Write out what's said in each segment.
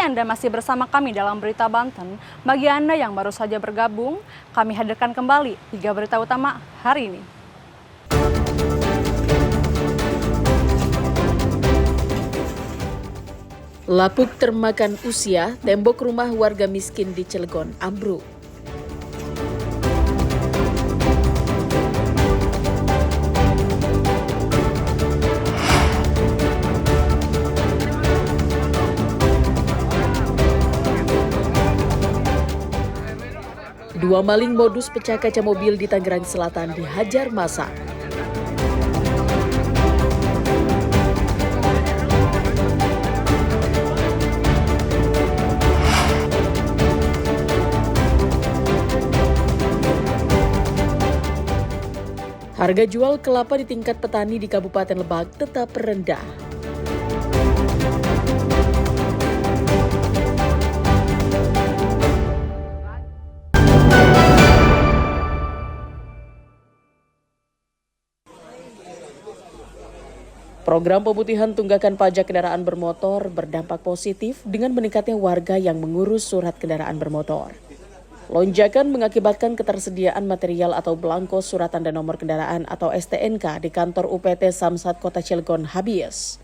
Anda masih bersama kami dalam Berita Banten. Bagi Anda yang baru saja bergabung, kami hadirkan kembali 3 berita utama hari ini. Lapuk termakan usia, tembok rumah warga miskin di Cilegon ambruk. Dua maling modus pecah kaca mobil di Tangerang Selatan dihajar massa. Harga jual kelapa di tingkat petani di Kabupaten Lebak tetap rendah. Program pemutihan tunggakan pajak kendaraan bermotor berdampak positif dengan meningkatnya warga yang mengurus surat kendaraan bermotor. Lonjakan mengakibatkan ketersediaan material atau belangko surat tanda nomor kendaraan atau STNK di kantor UPT Samsat Kota Cilegon habis.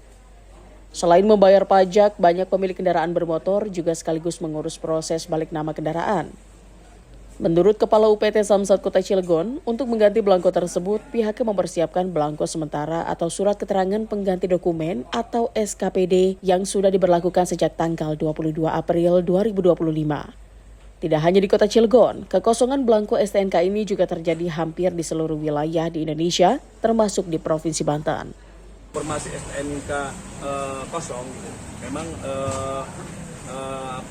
Selain membayar pajak, banyak pemilik kendaraan bermotor juga sekaligus mengurus proses balik nama kendaraan. Menurut Kepala UPT Samsat Kota Cilegon, untuk mengganti belangko tersebut, pihaknya mempersiapkan belangko sementara atau surat keterangan pengganti dokumen atau SKPD yang sudah diberlakukan sejak tanggal 22 April 2025. Tidak hanya di Kota Cilegon, kekosongan belangko STNK ini juga terjadi hampir di seluruh wilayah di Indonesia, termasuk di Provinsi Banten. Informasi STNK kosong, memang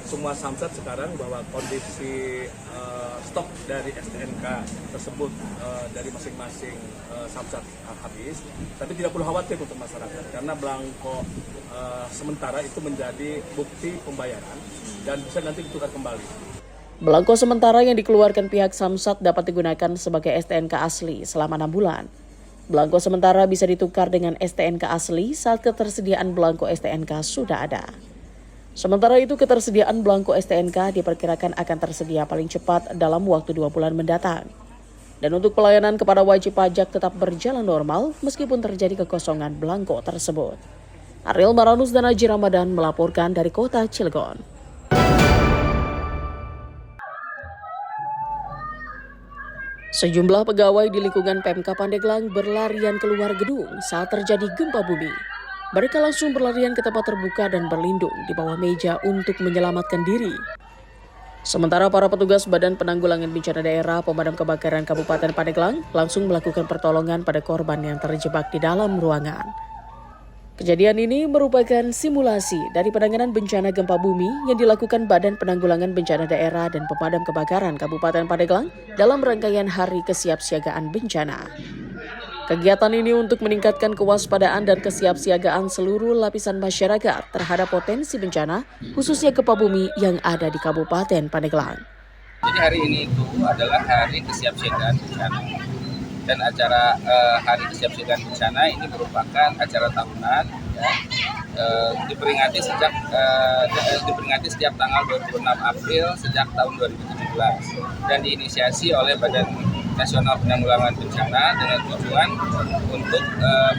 semua samsat sekarang bahwa kondisi stok dari STNK tersebut dari masing-masing samsat habis, tapi tidak perlu khawatir untuk masyarakat karena belangko sementara itu menjadi bukti pembayaran dan bisa nanti ditukar kembali. Belangko sementara yang dikeluarkan pihak Samsat dapat digunakan sebagai STNK asli selama 6 bulan. Belangko sementara bisa ditukar dengan STNK asli saat ketersediaan belangko STNK sudah ada. Sementara itu, ketersediaan belangko STNK diperkirakan akan tersedia paling cepat dalam waktu 2 bulan mendatang. Dan untuk pelayanan kepada wajib pajak tetap berjalan normal meskipun terjadi kekosongan belangko tersebut. Ariel Maranus dan Haji Ramadan melaporkan dari Kota Cilegon. Sejumlah pegawai di lingkungan Pemkab Pandeglang berlarian keluar gedung saat terjadi gempa bumi. Mereka langsung berlarian ke tempat terbuka dan berlindung di bawah meja untuk menyelamatkan diri. Sementara para petugas Badan Penanggulangan Bencana Daerah Pemadam Kebakaran Kabupaten Pandeglang langsung melakukan pertolongan pada korban yang terjebak di dalam ruangan. Kejadian ini merupakan simulasi dari penanganan bencana gempa bumi yang dilakukan Badan Penanggulangan Bencana Daerah dan Pemadam Kebakaran Kabupaten Pandeglang dalam rangkaian Hari Kesiapsiagaan Bencana. Kegiatan ini untuk meningkatkan kewaspadaan dan kesiapsiagaan seluruh lapisan masyarakat terhadap potensi bencana, khususnya gempa bumi yang ada di Kabupaten Pandeglang. Jadi hari ini itu adalah Hari Kesiapsiagaan Bencana. Dan acara Hari Kesiapsiagaan Bencana ini merupakan acara tahunan ya, diperingati setiap tanggal 26 April sejak tahun 2017 dan diinisiasi oleh Badan Nasional Penanggulangan Bencana dengan tujuan untuk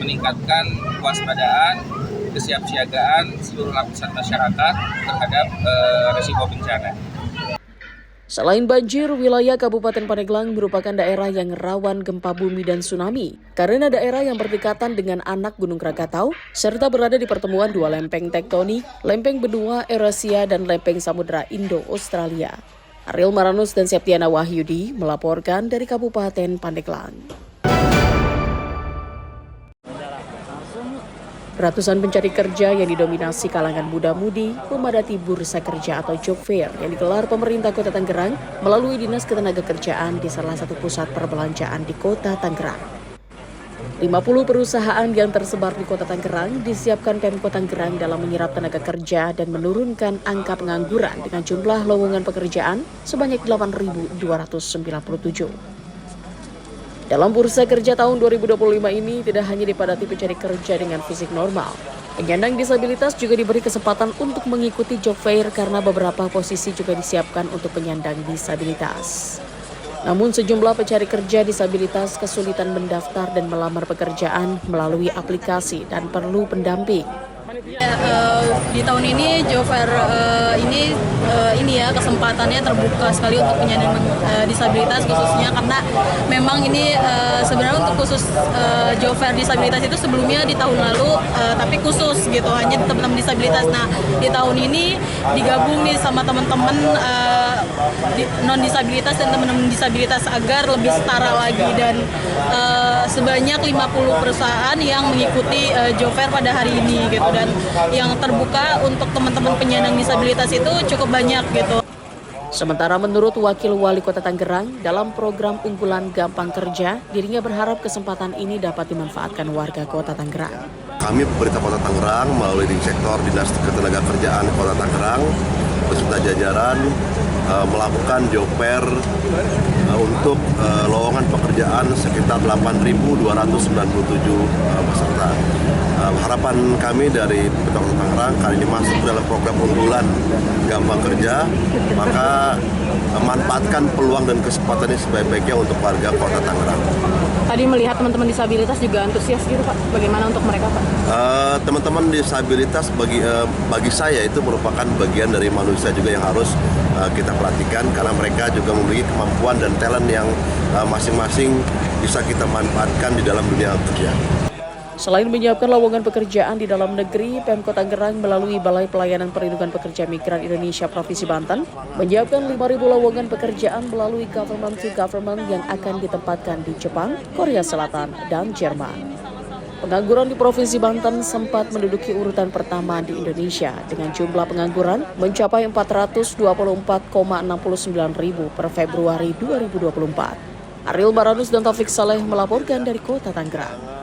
meningkatkan kewaspadaan, kesiapsiagaan seluruh lapisan masyarakat terhadap risiko bencana. Selain banjir, wilayah Kabupaten Pandeglang merupakan daerah yang rawan gempa bumi dan tsunami karena daerah yang berdekatan dengan anak Gunung Krakatau serta berada di pertemuan dua lempeng tektonik, lempeng benua Eurasia dan lempeng Samudra Indo-Australia. Ariel Maranus dan Septiana Wahyudi melaporkan dari Kabupaten Pandeglang. Ratusan pencari kerja yang didominasi kalangan muda-mudi memadati bursa kerja atau job fair yang digelar pemerintah Kota Tangerang melalui Dinas Ketenagakerjaan di salah satu pusat perbelanjaan di Kota Tangerang. 50 perusahaan yang tersebar di Kota Tangerang disiapkan Pemkot Tangerang dalam menyerap tenaga kerja dan menurunkan angka pengangguran dengan jumlah lowongan pekerjaan sebanyak 8.297. Dalam bursa kerja tahun 2025 ini tidak hanya dipadati pencari kerja dengan fisik normal, Penyandang disabilitas juga diberi kesempatan untuk mengikuti job fair karena beberapa posisi juga disiapkan untuk penyandang disabilitas. Namun sejumlah pencari kerja disabilitas kesulitan mendaftar dan melamar pekerjaan melalui aplikasi dan perlu pendamping. Di tahun ini job fair ini ya kesempatannya terbuka sekali untuk penyandang disabilitas khususnya, karena memang ini sebenarnya untuk khusus job fair disabilitas itu sebelumnya di tahun lalu tapi khusus gitu hanya teman-teman disabilitas. Nah di tahun ini digabung nih sama teman-teman non disabilitas dan teman-teman disabilitas agar lebih setara lagi, dan sebanyak 50 perusahaan yang mengikuti job fair pada hari ini gitu, dan yang terbuka untuk teman-teman penyandang disabilitas itu cukup banyak gitu. Sementara menurut Wakil Wali Kota Tangerang, dalam program unggulan Gampang Kerja, dirinya berharap kesempatan ini dapat dimanfaatkan warga Kota Tangerang. Kami pemerintah Kota Tangerang melalui sektor Dinas Ketenagakerjaan Kota Tangerang beserta jajaran melakukan job fair untuk lowongan pekerjaan sekitar 8.297 peserta. Harapan kami dari Kota Tangerang kali ini masuk dalam program unggulan Gampang Kerja, maka manfaatkan peluang dan kesempatan ini sebaik-baiknya untuk warga Kota Tangerang. Tadi melihat teman-teman disabilitas juga antusias gitu Pak, bagaimana untuk mereka Pak? Teman-teman disabilitas bagi saya itu merupakan bagian dari manusia juga yang harus kita perhatikan, karena mereka juga memiliki kemampuan dan talent yang masing-masing bisa kita manfaatkan di dalam dunia kerja. Selain menyiapkan lowongan pekerjaan di dalam negeri, Pemkot Tangerang melalui Balai Pelayanan Perlindungan Pekerja Migran Indonesia Provinsi Banten menyiapkan 5.000 lowongan pekerjaan melalui government to government yang akan ditempatkan di Jepang, Korea Selatan, dan Jerman. Pengangguran di Provinsi Banten sempat menduduki urutan pertama di Indonesia dengan jumlah pengangguran mencapai 424,69 ribu per Februari 2024. Ariel Baranus dan Taufik Saleh melaporkan dari Kota Tangerang.